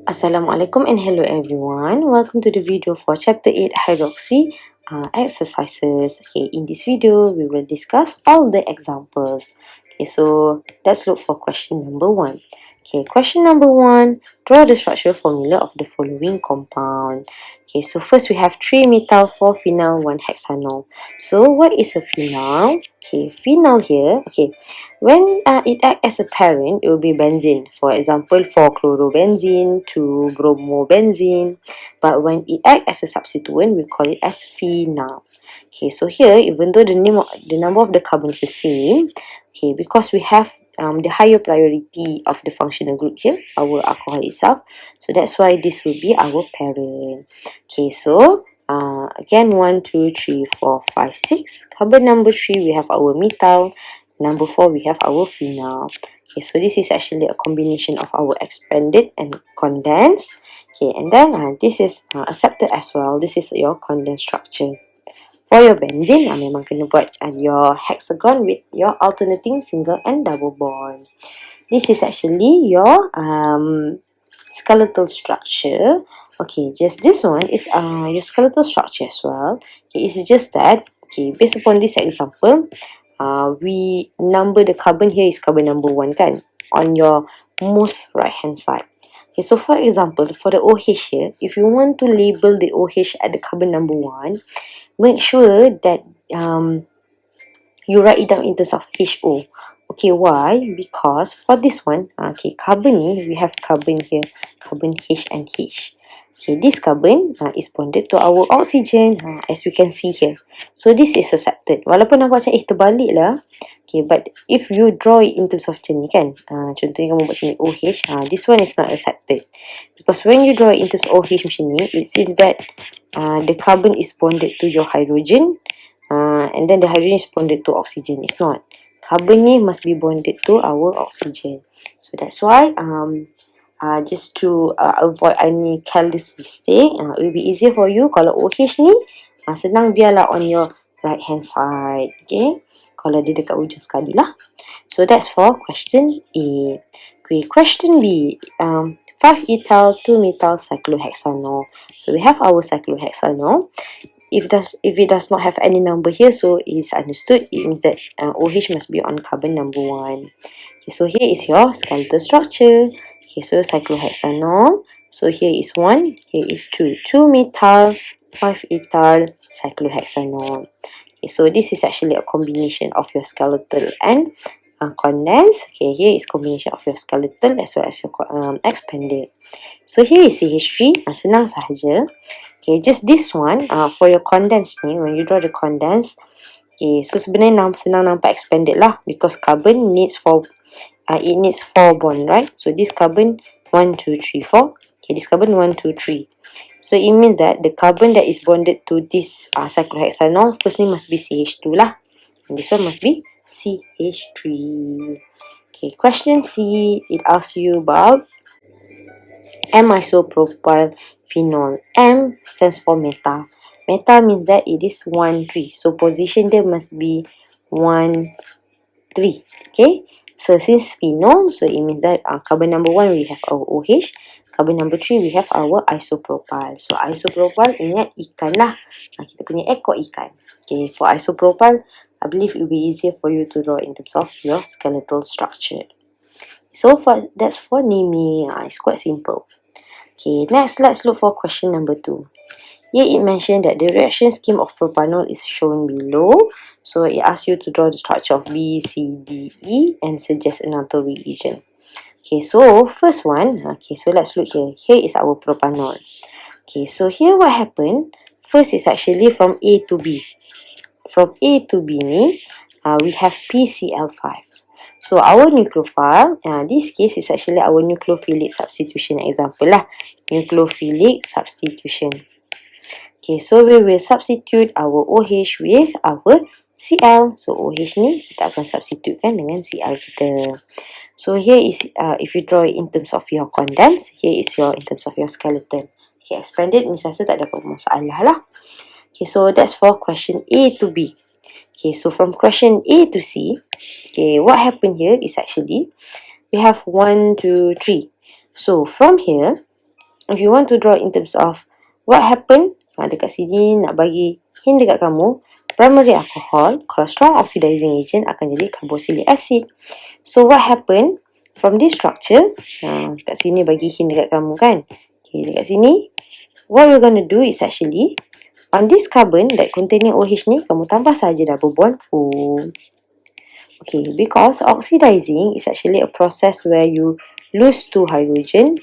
Assalamualaikum and hello everyone. Welcome to the video for chapter 8 Hydroxy exercises. Okay, in this video we will discuss all the examples. Okay, so let's look for question number 1. Okay, question number 1, draw the structural formula of the following compound. Okay, so first we have 3-methyl, 4-phenyl, 1-hexanol. So what is a phenyl? Okay, phenyl here, okay, when it acts as a parent, it will be benzene. For example, 4-chlorobenzene, 2-bromobenzene. But when it acts as a substituent, we call it as phenyl. Okay, so here, even though the number of the carbon is the same, okay, because we have the higher priority of the functional group here, our alcohol itself, so that's why this will be our parent. Okay, so again, 1, 2, 3, 4, 5, 6. Carbon number 3, we have our methyl. Number 4, we have our phenyl. Okay, so this is actually a combination of our expanded and condensed. Okay, and then this is accepted as well. This is your condensed structure. For your benzene, memang kena buat your hexagon with your alternating single and double bond. This is actually your skeletal structure. Okay, just this one is your skeletal structure as well. Okay, it's just that, okay, based upon this example, we number the carbon here is carbon number 1 kan, on your most right hand side. Okay, so for example, for the OH here, if you want to label the OH at the carbon number 1, make sure that you write it down in terms of HO. Okay, why? Because for this one, okay, carbon ni, we have carbon here, carbon H and H. Okay, this carbon is bonded to our oxygen, as we can see here. So this is accepted. Walaupun nampak macam terbalik lah. Okay, but if you draw it in terms of macam ni kan, contohnya kamu buat macam ni, OH, this one is not accepted. Because when you draw it in terms of OH macam ni, it seems that the carbon is bonded to your hydrogen, and then the hydrogen is bonded to oxygen. It's not. Carbon ni must be bonded to our oxygen. So that's why just to avoid any careless mistake, it will be easier for you kalau OH ni senang biarlah on your right hand side. Okay, kalau dia dekat ujung sekali lah. So that's for question A. Okay, question B, 5-ethyl 2-methyl cyclohexanol. So we have our cyclohexanol. If it does not have any number here, so it's understood. It means that OH must be on carbon number 1. Okay, so here is your skeletal structure. Okay, so cyclohexanol. So here is 1, here is 2. 2-methyl, 5-ethyl cyclohexanol. Okay, so this is actually a combination of your skeletal and condensed. Okay, here is combination of your skeletal as well as your expanded. So here is CH3, senang sahaja. Okay, just this one, for your condensed ni, when you draw the condensed, okay, so sebenarnya senang nampak expanded lah, because carbon needs 4 bond, right? So this carbon 1, 2, 3, 4. Okay, this carbon 1, 2, 3. So it means that the carbon that is bonded to this cyclohexanol, first name must be CH2 lah, and this one must be CH3. Okay, question C, it asks you about M-isopropyl phenol. M stands for meta. Meta means that it is 1, 3. So position there must be 1, 3. Okay. So since phenol, so it means that carbon number 1 we have our OH. Carbon number 3 we have our isopropyl. So isopropyl, ingat ikan lah. Kita punya ekor ikan. Okay. For isopropyl, I believe it will be easier for you to draw in terms of your skeletal structure. So that's for naming. It's quite simple. Okay, next let's look for question number 2. Here it mentioned that the reaction scheme of propanol is shown below. So it asks you to draw the structure of B, C, D, E and suggest another reagent. Okay, so first one, okay, so let's look here. Here is our propanol. Okay, so here what happened? First is actually from A to B. From A to B ni, we have PCl5. So our nucleophile, this case is actually our nucleophilic substitution example lah. Nucleophilic substitution. Okay, so we will substitute our OH with our Cl. So OH ni kita akan substitutekan dengan Cl kita. So here is, if you draw it in terms of your condensed, here is your in terms of your skeleton. Okay, expanded means rasa tak ada apa masalah lah. Okay, so that's for question A to B. Okay, so from question A to C, okay, what happened here is actually we have 1, 2, 3. So from here, if you want to draw in terms of what happened, dekat sini nak bagi hint dekat kamu, primary alcohol, kalau strong oxidizing agent akan jadi carboxylic acid. So what happened from this structure, kat sini bagi hint dekat kamu kan. Okay, dekat sini, what we're going to do is actually, on this carbon that containing OH ni, kamu tambah saja double bond O. Okay, because oxidizing is actually a process where you lose 2 hydrogen.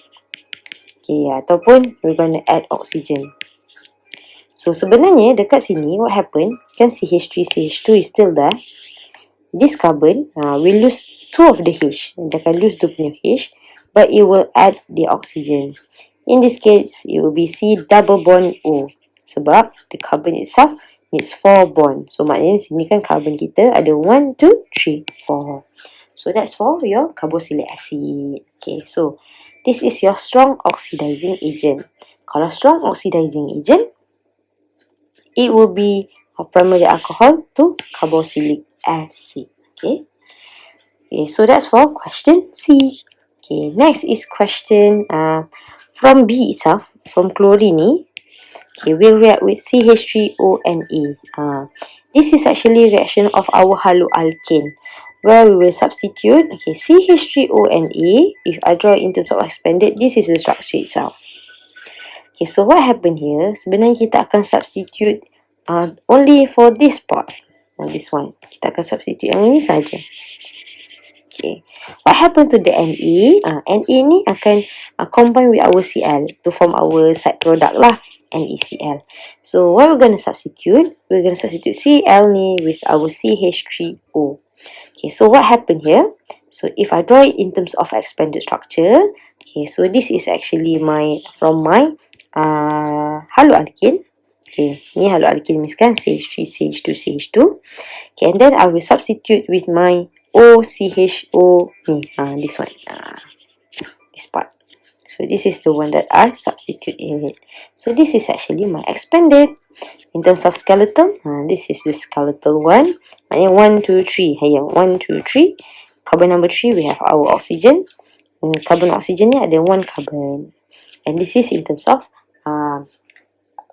Okay, ataupun we're going to add oxygen. So, sebenarnya dekat sini, what happened, kan CH3, CH2 is still there. This carbon will lose 2 of the H. Dia akan lose 2 punya H, but it will add the oxygen. In this case, it will be C double bond O. Sebab the carbon itself needs 4 bond. So, maknanya sini kan carbon kita ada 1, 2, 3, 4. So, that's for your carboxylic acid. Okay, so this is your strong oxidizing agent. Kalau strong oxidizing agent, it will be a primary alcohol to carboxylic acid. Okay. Okay, so that's for question C. Okay, next is question from B itself, from chlorine ni. Okay, we'll react with CH3ONA. This is actually reaction of our haloalkane, where we will substitute, okay, CH3ONA. If I draw it in terms of expanded, this is the structure itself. Okay, so what happened here, sebenarnya kita akan substitute only for this part. This one, kita akan substitute yang ini saja. Okay, what happened to the Na? Na ni akan combine with our Cl to form our side product lah, NaCl. So what we're going to substitute? We're going to substitute Cl ni with our CH3O. Okay, so what happened here? So if I draw it in terms of expanded structure, okay, so this is actually from my haloalkane. Okay, ni haloalkane means kan CH3, CH2, CH2. Okay, and then I will substitute with my OCHO ni, this one, this part. So this is the one that I substitute in it. So this is actually my expanded. In terms of skeleton, this is the skeletal one. Maknanya 1, 2, 3. Here, 1, 2, 3. Carbon number 3, we have our oxygen. Carbon oxygen ni ada 1 carbon. And this is in terms of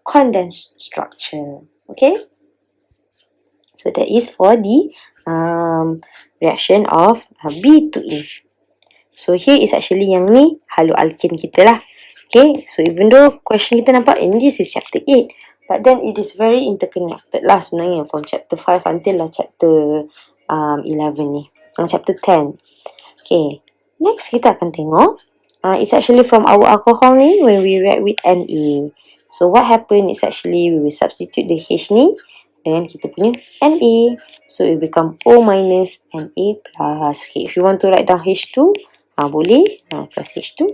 condensed structure. Okay? So that is for the reaction of B to E. So here is actually yang ni haloalkane kita lah. Okay, so even though question kita nampak this is chapter 8, but then it is very interconnected lah sebenarnya from chapter 5 until lah chapter 11 ni, chapter 10. Okay, next kita akan tengok it's actually from our alcohol ni when we react with Na. So what happened is actually we will substitute the H ni dengan kita punya Na. So it become O minus Na plus. Okay, if you want to write down H2, boleh. Plus H2,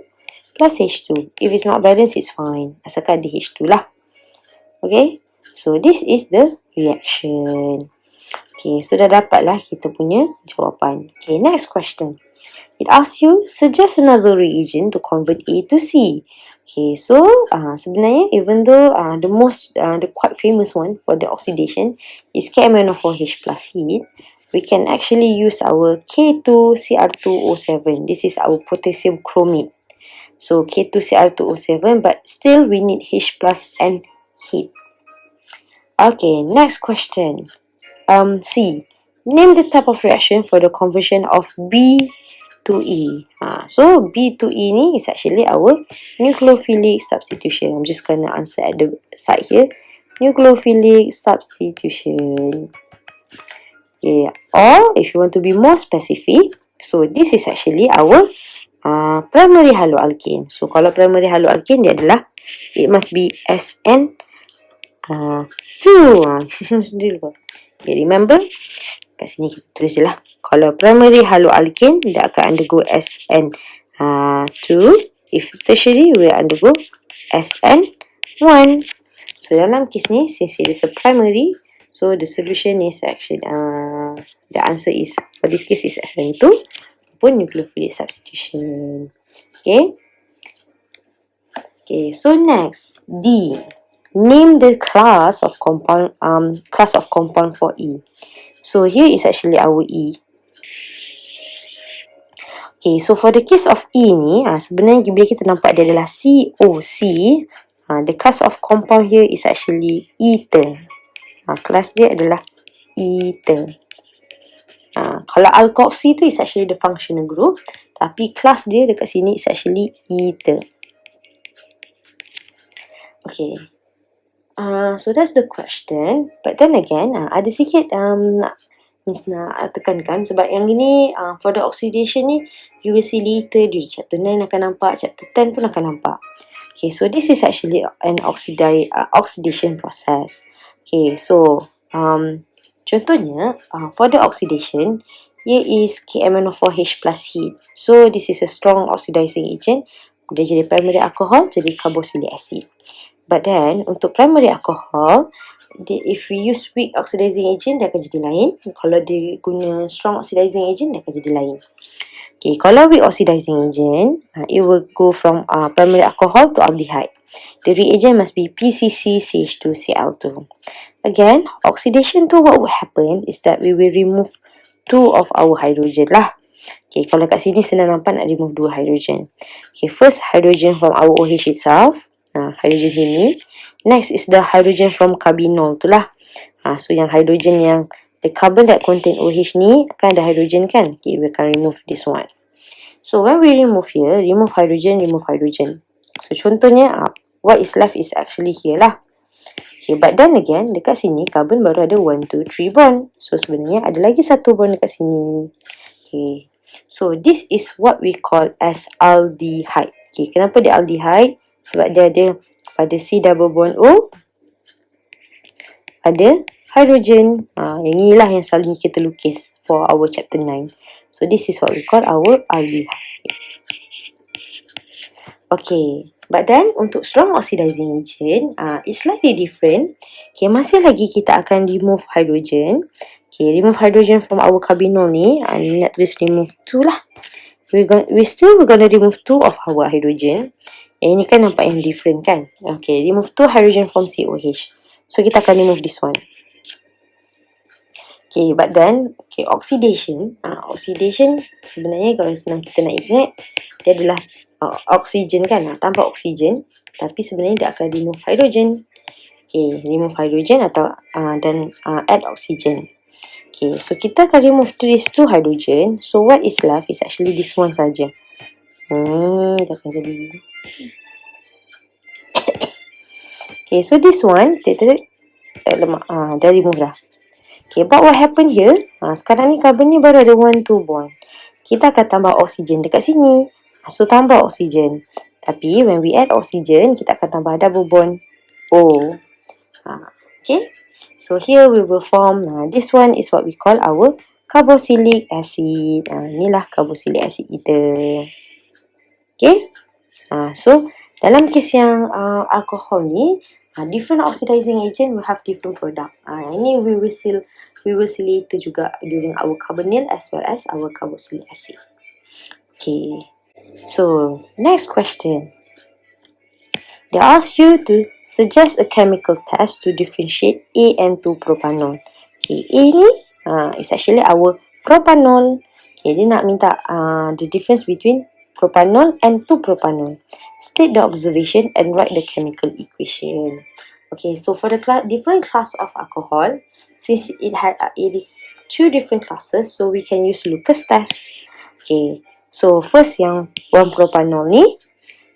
plus H2. If it's not balanced, it's fine. Asalkan ada H2 lah. Okay, so this is the reaction. Okay, so dah dapatlah kita punya jawapan. Okay, next question. It asks you, suggest another reagent to convert A to C. Okay, so sebenarnya even though the quite famous one for the oxidation is KMnO4H plus heat, we can actually use our K2Cr2O7. This is our potassium chromate. So K2Cr2O7, but still we need H plus and heat. Okay, next question. C. Name the type of reaction for the conversion of B to E. So B to E ni is actually our nucleophilic substitution. I'm just gonna answer at the side here. Nucleophilic substitution. Okay, or if you want to be more specific, so this is actually our primary haloalkane. So kalau primary haloalkane dia adalah, it must be SN2. Okay, remember? Kat sini kita tulis je lah. Kalau primary haloalkane, dia akan undergo SN2. If tertiary, we will undergo SN1. So dalam kes ni, since it is a primary, so the solution is actually, the answer is, for this case is SN2 pun nucleophilic substitution. Okay. Okay, so next, D. Name the class of compound for E. So here is actually our E. Okay, so for the case of E ni, sebenarnya bila kita nampak dia adalah COC, the class of compound here is actually ether. Kelas dia adalah ether. Kalau alkoxy tu is actually the functional group, tapi kelas dia dekat sini is actually ether. Okay. So that's the question. But then again, ada sikit Miss nak tekankan sebab yang ini for the oxidation ni you will see later di chapter 9 akan nampak, chapter 10 pun akan nampak. Okay, so this is actually an oxidation process. Okay, so contohnya for the oxidation, here is KMnO4H plus heat. So this is a strong oxidizing agent. Dia jadi primary alcohol, jadi carboxylic acid. But then, untuk primary alcohol, if we use weak oxidizing agent, dia akan jadi lain. Kalau dia guna strong oxidizing agent, dia akan jadi lain. Okay, kalau weak oxidizing agent, it will go from primary alcohol to aldehyde. The reagent must be PCC-CH2Cl2. Again, oxidation tu what will happen is that we will remove 2 of our hydrogen lah. Okay, kalau kat sini senang nampak nak remove 2 hydrogen. Okay, first hydrogen from our OH itself. Hydrogen sini. Next is the hydrogen from carbinol tu lah. So yang hydrogen yang the carbon that contain OH ni kan ada hydrogen kan. Okay, we can remove this one. So when we remove here, remove hydrogen. So contohnya what is left is actually here lah. Okay, but then again dekat sini carbon baru ada 1, 2, 3 bond. So sebenarnya ada lagi satu bond dekat sini. Okay, so this is what we call as aldehyde. Okay, kenapa dia aldehyde? Sebab dia ada pada C double bond O ada hydrogen. Yang inilah yang selalu kita lukis for our chapter 9. So this is what we call our aldehyde. Okay, but then untuk strong oxidizing agent, it's slightly different. Okay, masih lagi kita akan remove hydrogen. Okay, remove hydrogen from our carbinol ni. Nak tulis remove 2 lah. We're gonna remove 2 of our hydrogen. Ini kan nampak yang different kan. Okay, remove 2 hydrogen from COH. So kita akan remove this one. Okay, but then oxidation. Oxidation sebenarnya kalau senang kita nak ingat, dia adalah oksigen kan. Tanpa oksigen, tapi sebenarnya dia akan remove hydrogen. Okay, remove hydrogen atau dan add oxygen. Okay, so kita akan remove these 2 hydrogen. So what is left is actually this one saja. Dia akan jadi. Okay, so this one dah remove dah. Okay, but what happen here? Sekarang ni carbon ni baru ada 1, 2 bond. Kita akan tambah oksigen dekat sini. So tambah oksigen. Tapi when we add oksigen, kita akan tambah double bond O. Okay, so here we will form. This one is what we call our carboxylic acid. Inilah carboxylic acid kita. Okay, so dalam kes yang alkohol ni, different oxidizing agent will have different product. Ini we will see later juga during our carbonyl as well as our carboxylic acid. Okay, so next question. They ask you to suggest a chemical test to differentiate A and 2-propanol. Okay, A ni is actually our propanol. Okay, dia nak minta the difference between propanol and 2-propanol. State the observation and write the chemical equation. Okay, so for the different class of alcohol, since it is 2 different classes, so we can use Lucas test. Okay, so first yang 1-propanol ni.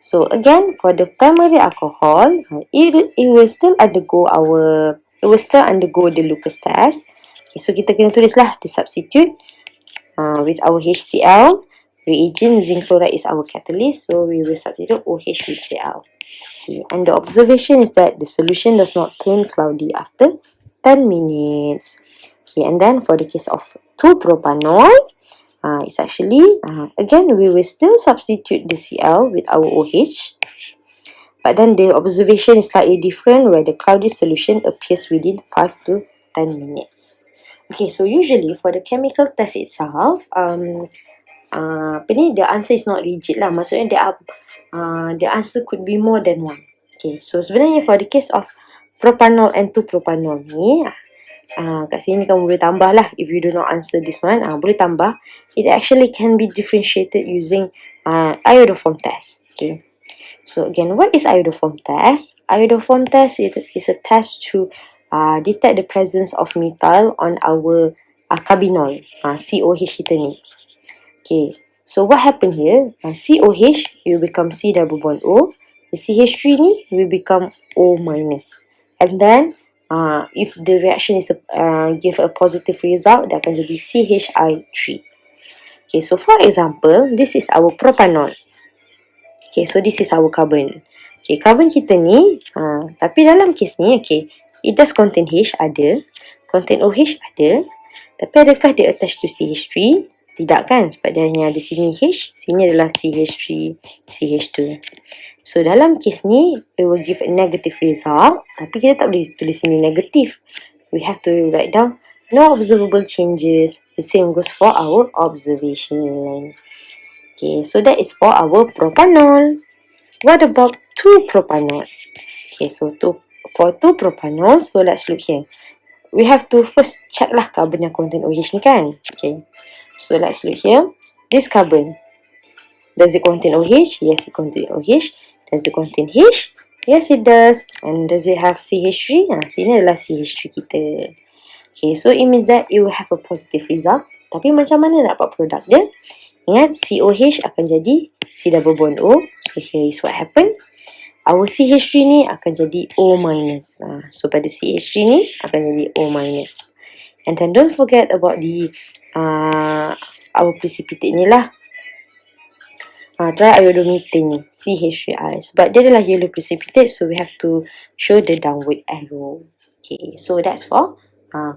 So again, for the primary alcohol, it will still undergo the Lucas test. Okay, so kita kena tulislah the substitute with our HCl. Reagent zinc chloride is our catalyst, so we will substitute OH with Cl. Okay, and the observation is that the solution does not turn cloudy after 10 minutes. Okay, and then for the case of 2-propanol, it's actually, again, we will still substitute the Cl with our OH, but then the observation is slightly different where the cloudy solution appears within 5 to 10 minutes. Okay, so usually for the chemical test itself, the answer is not rigid lah. Maksudnya the answer could be more than one. Okay, so sebenarnya for the case of propanol and 2-propanol ni, kat sini kamu boleh tambah lah. If you do not answer this one, boleh tambah. It actually can be differentiated using iodoform test. Okay. So again, what is iodoform test? Iodoform test is a test to detect the presence of metal on our carbinol, COH kita ni. Okay, so what happened here? COH will become C double bond O. The CH3 ni will become O minus. And then, if the reaction is give a positive result, dia akan jadi CHI3. Okay, so for example, this is our propanol. Okay, so this is our carbon. Okay, carbon kita ni, tapi dalam kes ni, okay, it does contain H, ada. Contain OH, ada. Tapi adakah dia attached to CH3? Tidak kan, sebab dia hanya ada sini H, sini adalah CH3, CH2. So, dalam kes ni, it will give a negative result. Tapi kita tak boleh tulis sini negatif. We have to write down no observable changes. The same goes for our observation. Okay, so that is for our propanol. What about 2-propanol? Okay, so for 2-propanol, so let's look here. We have to first check lah carbon yang contain OH ni kan. Okay, so let's look here. This carbon, does it contain OH? Yes, it contains OH. Does it contain H? Yes, it does. And does it have CH3? Sini adalah CH3 kita. Okay, so it means that it will have a positive result. Tapi macam mana nak dapat produk dia? Ingat, COH akan jadi C double bond O. So here is what happened. Our CH3 ni akan jadi O minus. So pada CH3 ni akan jadi O minus. And then don't forget about the our precipitate ni lah. Triiodomethane CH3I. Sebab dia adalah yellow precipitate, so we have to show the downward arrow. Okay, so that's for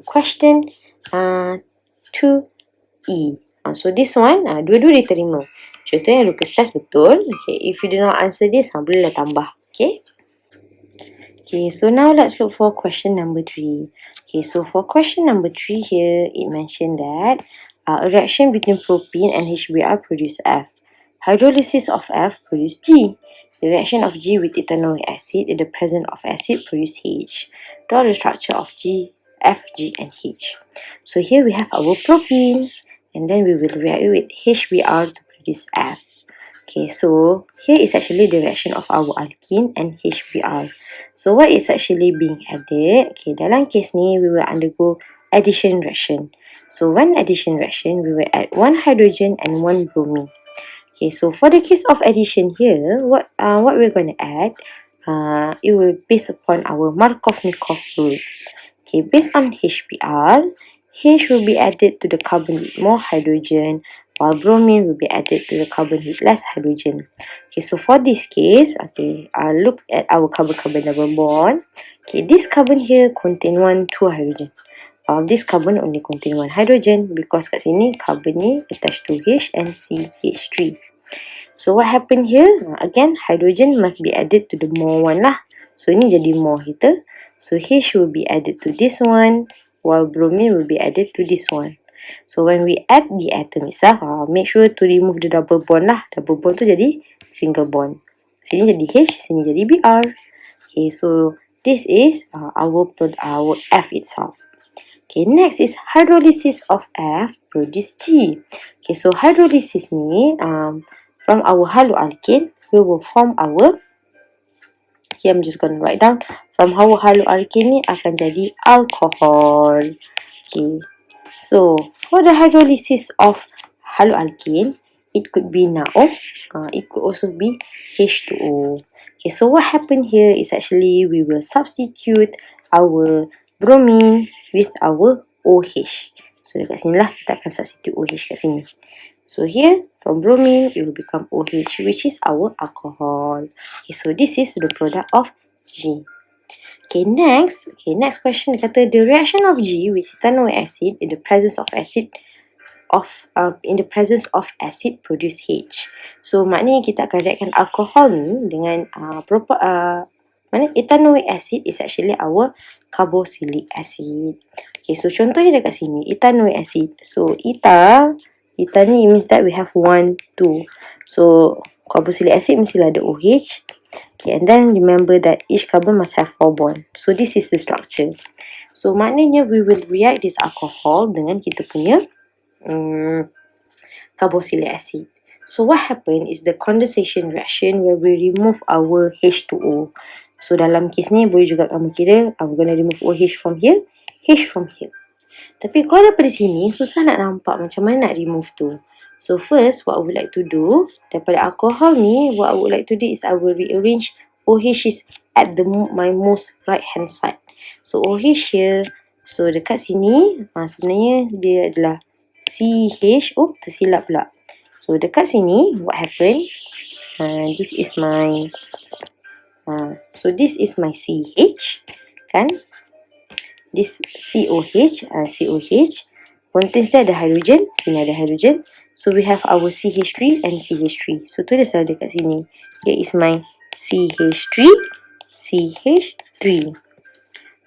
question 2E. So this one, dua-dua diterima. Contohnya Lucas test betul. Okay, if you do not answer this, bolehlah tambah. Okay. Okay, so now let's look for question number 3. Okay, so for question number 3 here, it mentioned that a reaction between propene and HBr produce F. Hydrolysis of F produce G. The reaction of G with ethanoic acid in the presence of acid produce H. Draw the structure of G, F, G, and H. So here we have our propene. And then we will react with HBr to produce F. Okay, so here is actually the reaction of our alkene and HBr. So what is actually being added? Okay, dalam case ni, we will undergo addition reaction. So one addition reaction, we will add 1 hydrogen and 1 bromine. Okay, so for the case of addition here, what we're going to add, it will based upon our Markov-Nikov rule. Okay, based on HBr, H will be added to the carbon with more hydrogen, while bromine will be added to the carbon with less hydrogen. Okay, so for this case, okay, look at our carbon-carbon double bond. Okay, this carbon here contain 2 hydrogen. This carbon only contain 1 hydrogen because kat sini carbon ni attached to H and CH3. So what happened here? Again, hydrogen must be added to the more one lah. So ini jadi more kita. So H will be added to this one, while bromine will be added to this one. So when we add the atom itself, make sure to remove the double bond lah. Double bond tu jadi single bond. Sini jadi H, sini jadi Br. Okay, so this is our F itself. Okay, next is hydrolysis of F produce G. Okay, so hydrolysis ni, from our haloalkane, we will form our, here I'm just going to write down, from our haloalkane ni akan jadi alcohol. Okay, so for the hydrolysis of haloalkane, it could be NaO, it could also be H2O. Okay, so what happened here is actually we will substitute our bromine with our OH. So dekat sini lah kita akan substitute OH kat sini. So here from bromine it will become OH, which is our alcohol. Okay, so this is the product of G. Okay, next question kata the reaction of G with ethanoic acid in the presence of acid produce H. So maknanya kita akan reaction alcohol ni dengan ethanoic acid is actually our carboxylic acid. Okay, so contohnya dekat sini ethanoic acid. So eta ni means that we have 1, 2. So carboxylic acid mestilah ada OH. Okay, and then remember that each carbon must have 4 bonds. So this is the structure. So maknanya we will react this alcohol dengan kita punya carboxylic acid. So what happen is the condensation reaction where we remove our H2O. So dalam kes ni boleh juga kamu kira I'm gonna remove OH from here, H from here. Tapi kalau daripada sini susah nak nampak macam mana nak remove tu. So first what I would like to do, daripada alcohol ni what I would like to do is I will rearrange OH is at my most right hand side. So OH here, so dekat sini sebenarnya dia adalah CH. Oh, tersilap pula. So dekat sini what happen, this is my this is my CH kan. This COH contains there ada hydrogen, sini ada hydrogen. So we have our CH3 and CH3. So tulis lah dekat sini. Here is my CH3, CH3.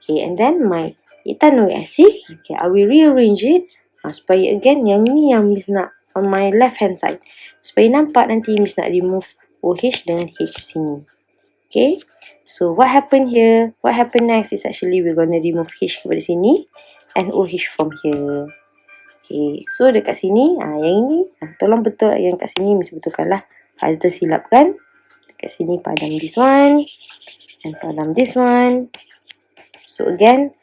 Okay, and then my ethanoic acid. Okay, I will rearrange it supaya again yang ni yang Miss nak on my left hand side. Supaya nampak nanti Miss nak remove OH dengan H sini. Okay, so what happened here? What happened next is actually we're gonna remove H kepada sini and OH from here. Okay, so dekat sini, yang ini, tolong betul yang kat sini Miss betulkan lah. Ada tersilap kan? Dekat sini padam this one and padam this one. So again,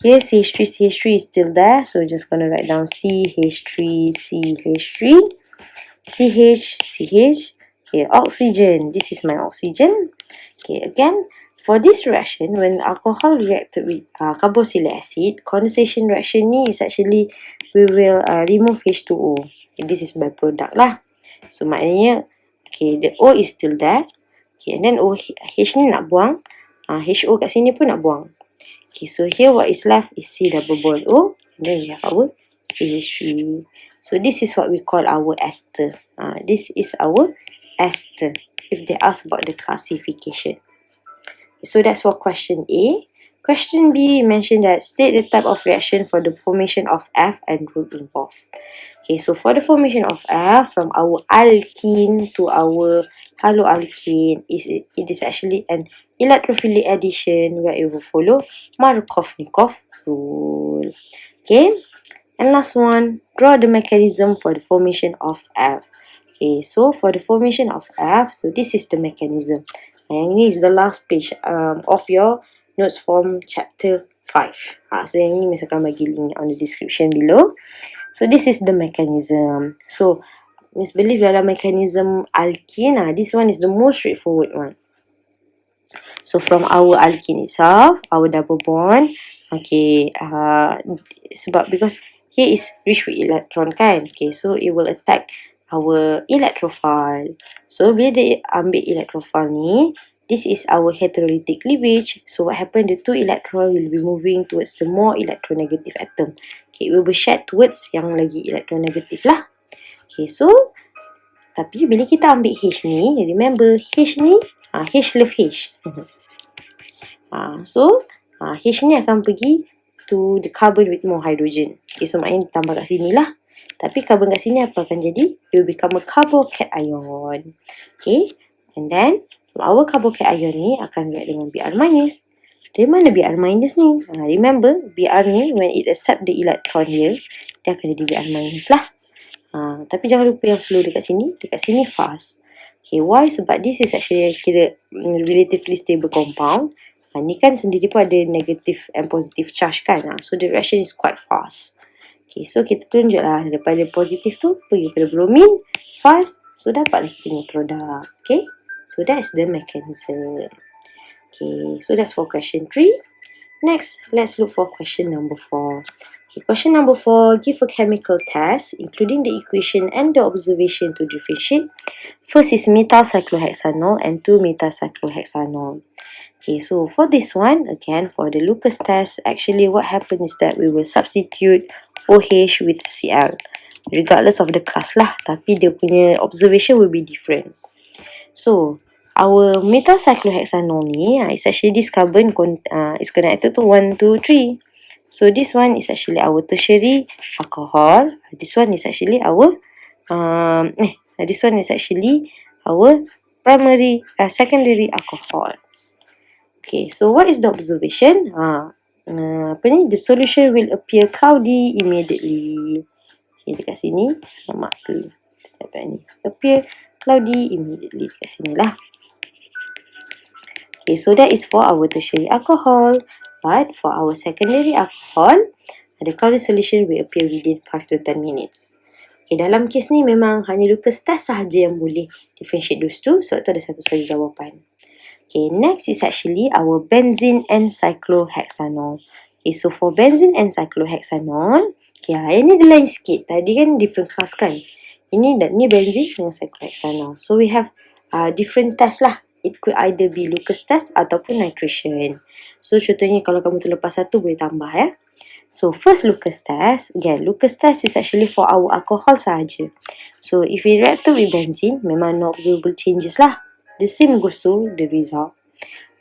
here CH3 is still there. So just gonna write down CH3, CH3, CH. Okay, oxygen. This is my oxygen. Okay, again, for this reaction, when alcohol reacted with carboxylic acid, condensation reaction ni is actually we will remove H2O. Okay, this is byproduct lah. So maknanya, okay, the O is still there. Okay, and then H ni nak buang, HO kat sini pun nak buang. Okay, so here what is left is C double bond O, and then we have our CH3. So this is what we call our ester. This is our ester, if they ask about the classification. So that's for question A. Question B mentioned that state the type of reaction for the formation of F and group involved. Okay, so for the formation of F, from our alkene to our haloalkene, it is actually an electrophilic addition where it will follow Markov-Nikov rule. Okay, and last one, draw the mechanism for the formation of F. Okay, so for the formation of F, so this is the mechanism. And this is the last page of your notes from chapter 5. So yang ni Miss akan bagi link on the description below. So this is the mechanism. So Miss believe dalam mechanism alkene, this one is the most straightforward one. So from our alkene itself, our double bond, okay, sebab because here is rich with electron kan, okay, so it will attack our electrophile. So bila dia ambil electrophile ni, this is our heterolytic cleavage. So what happened, the two electron will be moving towards the more electronegative atom. Okay, it will be shared towards yang lagi electronegative lah. Okay, so tapi bila kita ambil H ni, remember H ni, H love H. So H ni akan pergi to the carbon with more hydrogen. Okay, so maknanya tambah kat sini lah. Tapi carbon kat sini apa akan jadi? It will become a carbocation. Okay, and then our carbocation ni akan react dengan Br minus. Dari mana Br minus ni? Remember, Br ni when it accept the electron here, dia akan jadi Br minus lah. Tapi jangan lupa yang slow dekat sini fast. Okay, why? Sebab this is actually kira relatively stable compound. Ni kan sendiri pun ada negative and positive charge kan. So the reaction is quite fast. Okay, so kita tunjuklah daripada positif tu pergi pada bromin fast, so dapatlah kita punya produk. Okay, so that's the mechanism. Okay, so that's for question 3. Next, let's look for question number 4. Okay, question number 4, give a chemical test including the equation and the observation to differentiate. First is methyl cyclohexanol and 2-methyl cyclohexanol. Okay, so for this one, again, for the Lucas test, actually what happened is that we will substitute OH with Cl, regardless of the class lah, tapi dia punya observation will be different. So, our methyl cyclohexanol ni, is actually this carbon is connected to 1, 2, 3. So, this one is actually our tertiary alcohol. This one is actually our, this one is actually our secondary alcohol. Okay, so what is the observation? the solution will appear cloudy immediately. Okay, dekat sini mak tu ni appear cloudy immediately dekat sini lah. Okay, so that is for our tertiary alcohol. But for our secondary alcohol, the cloudy solution will appear within 5 to 10 minutes. Okay, dalam kes ni memang hanya Lucas test sahaja yang boleh differentiate those two. So, itu ada satu saja jawapan. Okay, next is actually our benzene and cyclohexanol. Okay, so for benzene and cyclohexanol, okay, yang ni dia lain sikit. Tadi kan different class kan. Ini benzene dengan cyclohexanol. So, we have different test lah. It could either be Lucas test ataupun nitration. So, contohnya kalau kamu terlepas satu, boleh tambah ya. So, first Lucas test. Again, Lucas test is actually for our alcohol sahaja. So, if we react with benzene, memang no observable changes lah. The same goes to the result.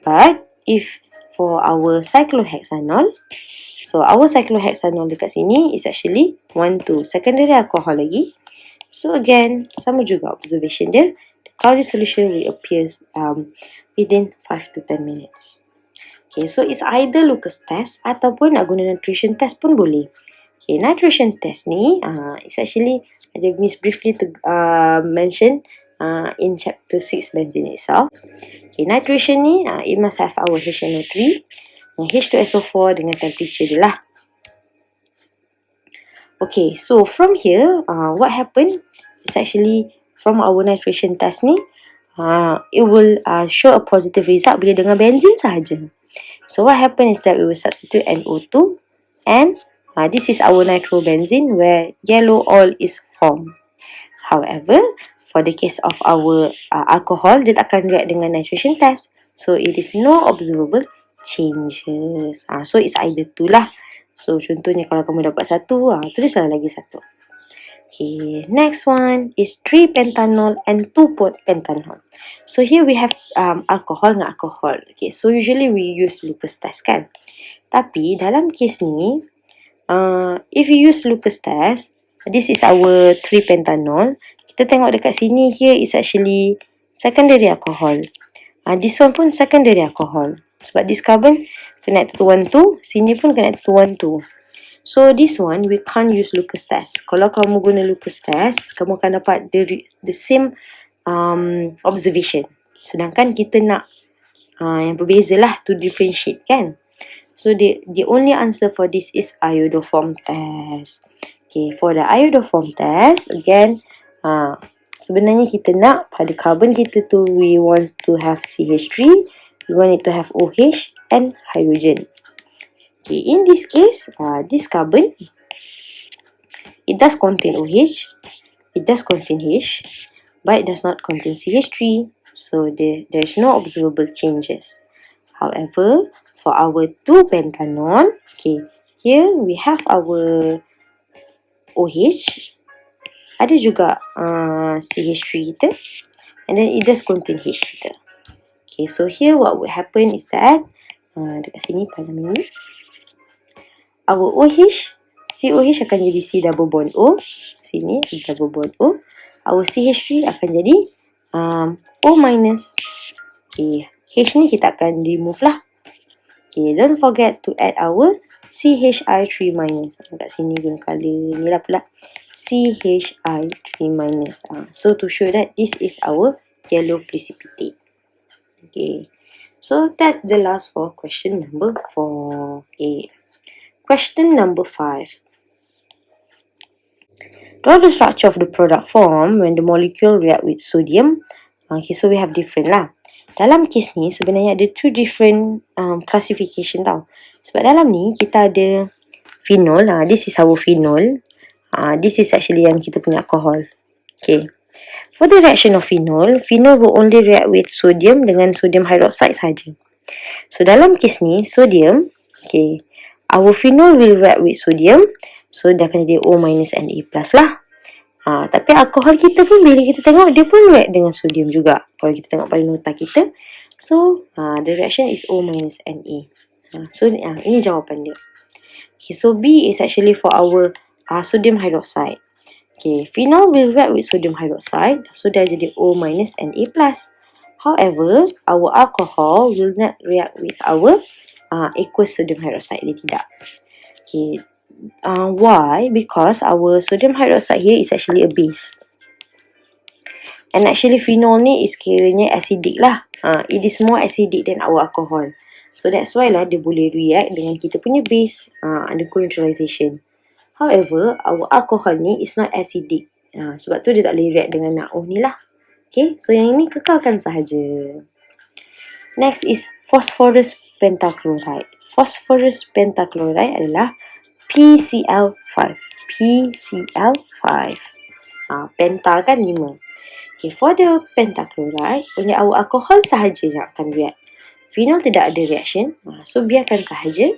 But, if for our cyclohexanol, so our cyclohexanol dekat sini is actually 1,2 secondary alcohol lagi. So, again, sama juga observation dia. Cloudy solution will appear within 5 to 10 minutes. Okay, so it's either Lucas test ataupun nak guna nitration test pun boleh. Okay, nitration test ni it's actually ada miss briefly mention in chapter 6 benzene itself. Okay, nitration ni it must have our HNO3, H2SO4 dengan temperature dia lah. Okay, so from here what happened is actually from our nitration test ni, it will show a positive result bila dengan benzene sahaja. So what happened is that we will substitute NO2 and this is our nitrobenzene where yellow oil is formed. However, for the case of our alcohol, dia tak akan react dengan nitration test. So it is no observable changes. So it's either two lah. So contohnya kalau kamu dapat satu, tulislah lagi satu. Okay, next one is 3-pentanol and 2-pentanol. So here we have alcohol dengan alcohol. Okay, so usually we use Lucas test kan. Tapi dalam kes ni, if you use Lucas test, this is our 3-pentanol. Kita tengok dekat sini, here is actually secondary alcohol. This one pun secondary alcohol. Sebab this carbon connect to 1,2, sini pun connect to 1,2. So this one we can't use Lucas test. Kalau kamu guna Lucas test, kamu akan dapat the same observation. Sedangkan kita nak yang berbeza lah to differentiate kan. So the only answer for this is iodoform test. Okay, for the iodoform test, again, sebenarnya kita nak pada carbon kita tu we want to have CH3, we want it to have OH and hydrogen. Okay, in this case, this carbon, it does contain OH, it does contain H, but it does not contain CH3, so there is no observable changes. However, for our 2-pentanol, okay, here we have our OH, ada juga CH3 kita, and then it does contain H kita. Okay, so here what would happen is that, dekat sini pada ini, our OH, COH akan jadi C double bond O. Sini double bond O. Our CH3 akan jadi O minus. Okay, H ni kita akan remove lah. Okay, don't forget to add our CHI3 minus. Kat sini guna color ni lah pula. CHI3 minus. So to show that this is our yellow precipitate. Okay, so that's the last for question number 4. Question number 5. Draw the structure of the product form when the molecule react with sodium. Okay, so we have different lah. Dalam kes ni sebenarnya ada two different classification tau. Sebab dalam ni kita ada phenol. This is our phenol. This is actually yang kita punya alcohol. Okay. For the reaction of phenol, phenol will only react with sodium dengan sodium hydroxide saja. So dalam kes ni sodium, okay, our phenol will react with sodium. So, dia akan jadi O minus Na plus lah. Tapi alkohol kita pun bila kita tengok, dia pun react dengan sodium juga. Kalau kita tengok pada nota kita. So, the reaction is O minus Na. So, ini jawapan dia. Okay, so B is actually for our sodium hydroxide. Okay, phenol will react with sodium hydroxide. So, dia jadi O minus Na plus. However, our alcohol will not react with our aqueous sodium hydroxide. Dia tidak. Okay. Why? Because our sodium hydroxide here is actually a base. And actually phenol ni is kiranya acidic lah. It is more acidic than our alcohol. So that's why lah dia boleh react dengan kita punya base under neutralization. However, our alcohol ni is not acidic. Sebab tu dia tak boleh react dengan NaOH ni lah. Okay, so yang ini kekalkan sahaja. Next is phosphorus pentachloride. Phosphorus pentachloride adalah PCl5. PCl5. Penta kan 5. Okay, for the pentachloride, punya our alcohol sahaja yang akan react. Phenol tidak ada reaction. So, biarkan sahaja.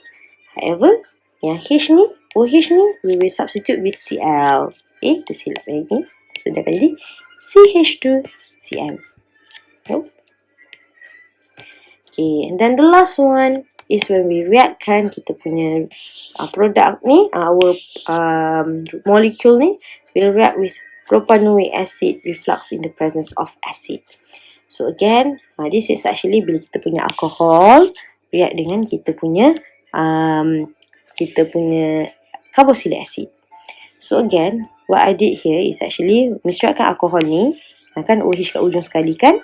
However, yang H ni, OH ni, we will substitute with Cl. Okay, tersilap lagi. So, dia akan jadi CH2Cl. Okay, and then the last one is when we reactkan kita punya produk ni, our molecule ni will react with propanoic acid reflux in the presence of acid. So again, this is actually bila kita punya alcohol react dengan kita punya carboxylic acid. So again, what I did here is actually menstruatkan alcohol ni, kan OH kat ujung sekali kan.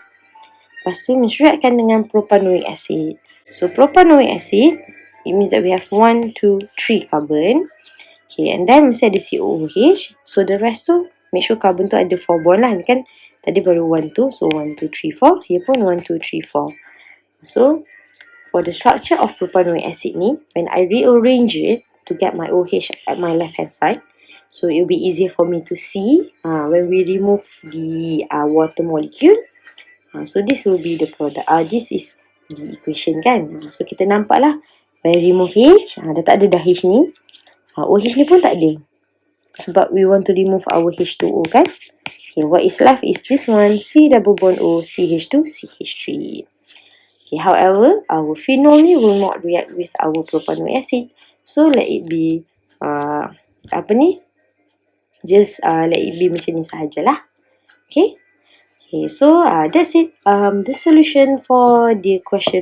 Lepas tu menstruatkan dengan propanoic acid. So propanoic acid, it means that we have 1, 2, 3 carbon. Okay, and then mesti ada COOH. So the rest tu, make sure carbon tu ada 4 bond lah. Kan tadi baru 1, 2. So 1, 2, 3, 4. Here pun 1, 2, 3, 4. So for the structure of propanoic acid ni, when I rearrange it to get my OH at my left hand side, so it will be easier for me to see when we remove the water molecule. So this will be the product. This is the equation kan. So kita nampak lah, when remove H, dah tak ada dah H ni. OH ni pun tak ada. Sebab we want to remove our H2O kan. Okay, what is left is this one, C double bond O, CH2, CH3. Okay, however, our phenol ni will not react with our propanoic acid. So let it be, just let it be macam ni sahajalah. Okay. Okay, so that's it. The solution for the question